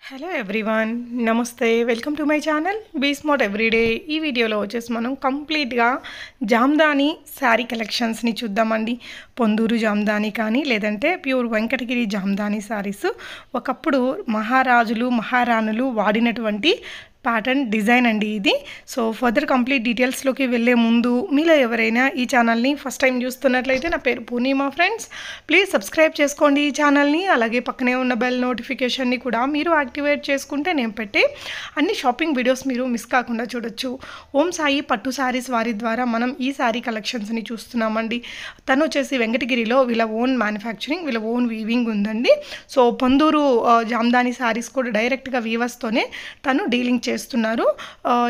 Hello everyone, నమస్తే. Welcome to my channel Be Smart Everyday. ఈ వీడియోలో వచ్చేసి మనం కంప్లీట్గా జామ్దాని శారీ కలెక్షన్స్ని చూద్దామండి. పొందూరు జామ్దాని కానీ లేదంటే ప్యూర్ వెంకటగిరి జామ్దాని శారీస్ ఒకప్పుడు మహారాజులు మహారాణులు వాడినటువంటి ప్యాటర్న్ డిజైన్ అండి ఇది. సో ఫర్దర్ కంప్లీట్ డీటెయిల్స్లోకి వెళ్ళే ముందు మీలో ఎవరైనా ఈ ఛానల్ని ఫస్ట్ టైం చూస్తున్నట్లయితే, నా పేరు పూర్ణిమ ఫ్రెండ్స్, ప్లీజ్ సబ్స్క్రైబ్ చేసుకోండి ఈ ఛానల్ని. అలాగే పక్కనే ఉన్న బెల్ నోటిఫికేషన్ని కూడా మీరు యాక్టివేట్ చేసుకుంటే నేను పెట్టే అన్ని షాపింగ్ వీడియోస్ మీరు మిస్ కాకుండా చూడొచ్చు. ఓం సాయి పట్టు శారీస్ వారి ద్వారా మనం ఈ శారీ కలెక్షన్స్ని చూస్తున్నామండి. తను వచ్చేసి వెంకటగిరిలో వీళ్ళ ఓన్ మ్యానుఫ్యాక్చరింగ్, వీళ్ళ ఓన్ వీవింగ్ ఉందండి. సో పొందూరు జామ్దాని శారీస్ కూడా డైరెక్ట్గా వీవర్స్తోనే తను డీలింగ్ చేస్తున్నారు.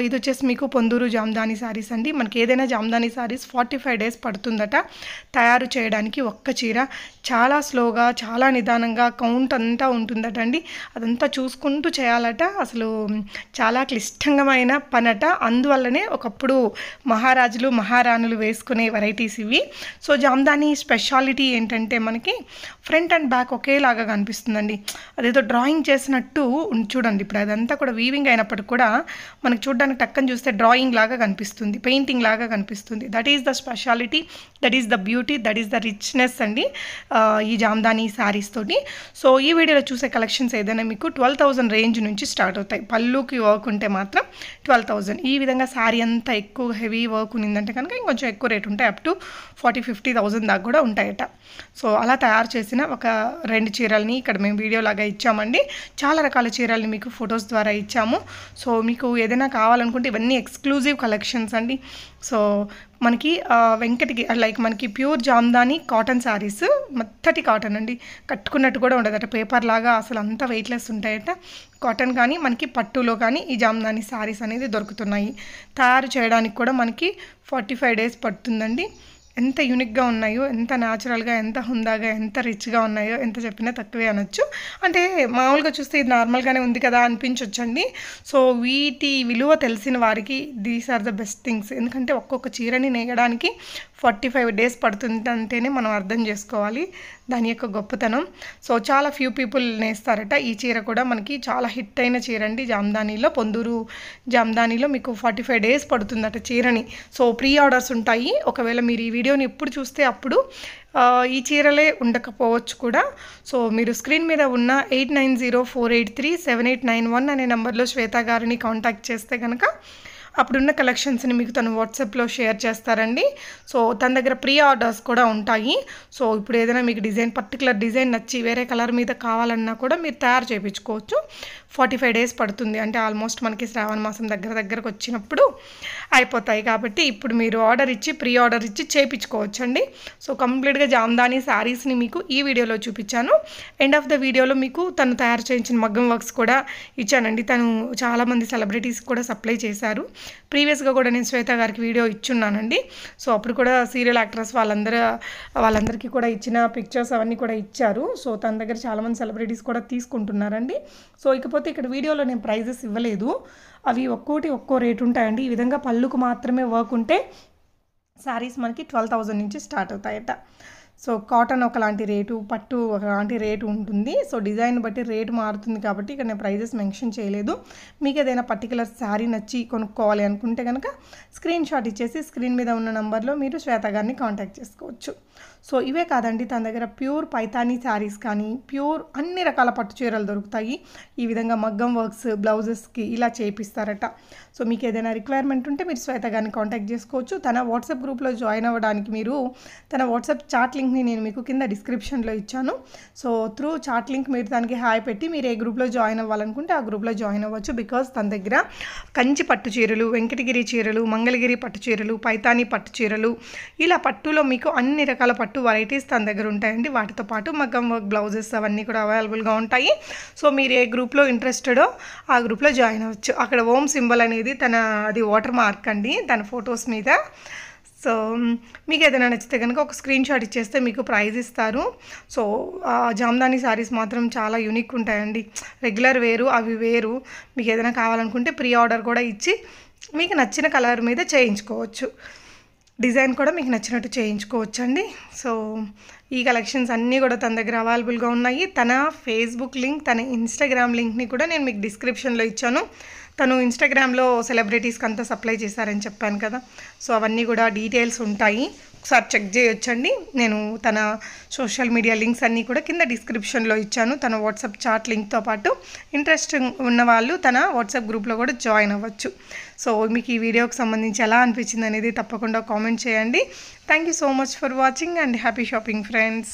ఇది వచ్చేసి మీకు పొందూరు జామ్దాని శారీస్ అండి. మనకి ఏదైనా జామ్దాని శారీస్ 45 days పడుతుందట తయారు చేయడానికి. ఒక్క చీర చాలా స్లోగా, చాలా నిదానంగా కౌంట్ అంతా ఉంటుందట అండి. అదంతా చూసుకుంటూ చేయాలట. అసలు చాలా క్లిష్టమైన పనట. అందువల్లనే ఒకప్పుడు మహారాజులు మహారాణులు వేసుకునే వెరైటీస్ ఇవి. సో జామ్దాని స్పెషాలిటీ ఏంటంటే మనకి ఫ్రంట్ అండ్ బ్యాక్ ఒకేలాగా కనిపిస్తుందండి. అదేదో డ్రాయింగ్ చేసినట్టు చూడండి. ఇప్పుడు అదంతా కూడా వీవింగ్ అయినప్పటికీ కూడా మనకు చూడడానికి టక్కని చూస్తే డ్రాయింగ్ లాగా కనిపిస్తుంది, పెయింటింగ్ లాగా కనిపిస్తుంది. That is the speciality, that is the beauty, that is the richness అండి ఈ జామ్దాని శారీస్ తోటి. సో ఈ వీడియోలో చూసే కలెక్షన్స్ ఏదైనా మీకు 12,000 రేంజ్ నుంచి స్టార్ట్ అవుతాయి. పళ్ళుకి వర్క్ ఉంటే మాత్రం 12,000. ఈ విధంగా శారీ అంతా ఎక్కువ హెవీ వర్క్ ఉన్నిందంటే కనుక ఇంకొంచెం ఎక్కువ రేట్ ఉంటాయి. అప్ టు 40,000-50,000 దాకా కూడా ఉంటాయట. సో అలా తయారు చేసిన ఒక 2 చీరల్ని ఇక్కడ మేము వీడియో లాగా ఇచ్చామండి. చాలా రకాల చీరల్ని మీకు ఫొటోస్ ద్వారా ఇచ్చాము. సో మీకు ఏదైనా కావాలనుకుంటే ఇవన్నీ ఎక్స్క్లూజివ్ కలెక్షన్స్ అండి. సో మనకి వెంకటగిరి లైక్ మనకి ప్యూర్ జామ్దాని కాటన్ శారీస్, మెత్తటి కాటన్ అండి. కట్టుకున్నట్టు కూడా ఉండదట, పేపర్ లాగా అసలు అంతా వెయిట్లెస్ ఉంటాయట. కాటన్ కానీ మనకి పట్టులో కానీ ఈ జామ్దాని శారీస్ అనేది దొరుకుతున్నాయి. తయారు చేయడానికి కూడా మనకి 45 days పడుతుందండి. ఎంత యూనిక్గా ఉన్నాయో, ఎంత న్యాచురల్గా, ఎంత హుందాగా, ఎంత రిచ్గా ఉన్నాయో ఎంత చెప్పినా తక్కువే అనొచ్చు. అంటే మామూలుగా చూస్తే ఇది నార్మల్గానే ఉంది కదా అనిపించవచ్చండి. సో వీటి విలువ తెలిసిన వారికి these are the best things. ఎందుకంటే ఒక్కొక్క చీరని నేయడానికి 45 days పడుతుంది అంటేనే మనం అర్థం చేసుకోవాలి దాని యొక్క గొప్పతనం. సో చాలా ఫ్యూ పీపుల్ నేస్తారట. ఈ చీర కూడా మనకి చాలా హిట్ అయిన చీర అండి. జామ్దానిలో, పొందూరు జామ్దానిలో మీకు 45 days పడుతుందట చీరని. సో ప్రీ ఆర్డర్స్ ఉంటాయి. ఒకవేళ మీరు ఈ వీడియోని ఎప్పుడు చూస్తే అప్పుడు ఈ చీరలే ఉండకపోవచ్చు కూడా. సో మీరు స్క్రీన్ మీద ఉన్న 8904837891 అనే నెంబర్లో శ్వేత గారిని కాంటాక్ట్ చేస్తే కనుక అప్పుడున్న కలెక్షన్స్ని మీకు తను వాట్సాప్లో షేర్ చేస్తారండి. సో తన దగ్గర ప్రీ ఆర్డర్స్ కూడా ఉంటాయి. సో ఇప్పుడు ఏదైనా మీకు పర్టికులర్ డిజైన్ నచ్చి వేరే కలర్ మీద కావాలన్నా కూడా మీరు తయారు చేయించుకోవచ్చు. 45 days పడుతుంది అంటే ఆల్మోస్ట్ మనకి శ్రావణ మాసం దగ్గరకు వచ్చినప్పుడు అయిపోతాయి. కాబట్టి ఇప్పుడు మీరు ఆర్డర్ ఇచ్చి, ప్రీ ఆర్డర్ ఇచ్చి చేయించుకోవచ్చు అండి. సో కంప్లీట్గా జామ్దాని శారీస్ని మీకు ఈ వీడియోలో చూపించాను. ఎండ్ ఆఫ్ ద వీడియోలో మీకు తను తయారు చేయించిన మగ్గం వర్క్స్ కూడా ఇచ్చానండి. తను చాలామంది సెలబ్రిటీస్ కూడా సప్లై చేశారు. ప్రీవియస్గా కూడా నేను శ్వేత గారికి వీడియో ఇచ్చున్నానండి. సో అప్పుడు కూడా సీరియల్ యాక్ట్రెస్ వాళ్ళందరికీ కూడా ఇచ్చిన పిక్చర్స్ అవన్నీ కూడా ఇచ్చారు. సో తన దగ్గర చాలామంది సెలబ్రిటీస్ కూడా తీసుకుంటున్నారండి. సో ఇకపోతే ఇక్కడ వీడియోలో నేను ప్రైజెస్ ఇవ్వలేదు. అవి ఒక్కో రేట్ ఉంటాయండి. ఈ విధంగా పళ్ళుకు మాత్రమే వర్క్ ఉంటే శారీస్ మనకి 12,000 నుంచి స్టార్ట్ అవుతాయట. సో కాటన్ ఒకలాంటి రేటు, పట్టు ఒకలాంటి రేటు ఉంటుంది. సో డిజైన్ బట్టి రేటు మారుతుంది కాబట్టి ఇక్కడ నేను ప్రైజెస్ మెన్షన్ చేయలేదు. మీకు ఏదైనా పర్టికులర్ శారీ నచ్చి కొనుక్కోవాలి అనుకుంటే కనుక స్క్రీన్ షాట్ ఇచ్చేసి స్క్రీన్ మీద ఉన్న నెంబర్లో మీరు శ్వేత గారిని కాంటాక్ట్ చేసుకోవచ్చు. సో ఇవే కాదండి, తన దగ్గర ప్యూర్ పైతానీ శారీస్ కానీ ప్యూర్ అన్ని రకాల పట్టు చీరలు దొరుకుతాయి. ఈ విధంగా మగ్గం వర్క్స్ బ్లౌజెస్కి ఇలా చేపిస్తారట. సో మీకు ఏదైనా రిక్వైర్మెంట్ ఉంటే మీరు శ్వేత గారిని కాంటాక్ట్ చేసుకోవచ్చు. తన వాట్సాప్ గ్రూప్లో జాయిన్ అవ్వడానికి మీరు తన వాట్సాప్ చాట్ లింక్ని నేను మీకు కింద డిస్క్రిప్షన్లో ఇచ్చాను. సో త్రూ చాట్ లింక్ మీరు దానికి హాయ్ పెట్టి మీరు ఏ గ్రూప్లో జాయిన్ అవ్వాలనుకుంటే ఆ గ్రూప్లో జాయిన్ అవ్వచ్చు. బికాజ్ తన దగ్గర కంచి పట్టు చీరలు, వెంకటగిరి చీరలు, మంగళగిరి పట్టు చీరలు, పైతానీ పట్టు చీరలు, ఇలా పట్టులో మీకు అన్ని రకాల పట్టు వెరైటీస్ తన దగ్గర ఉంటాయండి. వాటితో పాటు మగ్గం వర్క్ బ్లౌజెస్ అవన్నీ కూడా అవైలబుల్గా ఉంటాయి. సో మీరు ఏ గ్రూప్లో ఇంట్రెస్టెడో ఆ గ్రూప్లో జాయిన్ అవ్వచ్చు. అక్కడ ఓం సింబల్ అనేది అది వాటర్ మార్క్ అండి తన ఫొటోస్ మీద. సో మీకు ఏదైనా నచ్చితే కనుక ఒక స్క్రీన్ షాట్ ఇచ్చేస్తే మీకు ప్రైజ్ ఇస్తారు. సో జామ్దాని శారీస్ మాత్రం చాలా యూనిక్ ఉంటాయండి. రెగ్యులర్ వేరు, అవి వేరు. మీకు ఏదైనా కావాలనుకుంటే ప్రీ ఆర్డర్ కూడా ఇచ్చి మీకు నచ్చిన కలర్ మీద చేయించుకోవచ్చు. డిజైన్ కూడా మీకు నచ్చినట్టు చేయించుకోవచ్చు అండి. సో ఈ కలెక్షన్స్ అన్నీ కూడా తన దగ్గర అవైలబుల్గా ఉన్నాయి. తన ఫేస్బుక్ లింక్, తన ఇన్స్టాగ్రామ్ లింక్ని కూడా నేను మీకు డిస్క్రిప్షన్లో ఇచ్చాను. తను ఇన్స్టాగ్రామ్లో సెలబ్రిటీస్కి అంతా సప్లై చేశారని చెప్పాను కదా, సో అవన్నీ కూడా డీటెయిల్స్ ఉంటాయి, ఒకసారి చెక్ చేయొచ్చండి. నేను తన సోషల్ మీడియా లింక్స్ అన్నీ కూడా కింద డిస్క్రిప్షన్లో ఇచ్చాను. తన వాట్సాప్ చాట్ లింక్తో పాటు ఇంట్రెస్ట్ ఉన్న వాళ్ళు తన వాట్సాప్ గ్రూప్లో కూడా జాయిన్ అవ్వచ్చు. సో మీకు ఈ వీడియోకి సంబంధించి ఎలా అనిపించింది అనేది తప్పకుండా కామెంట్ చేయండి. Thank you so much for watching and happy shopping friends.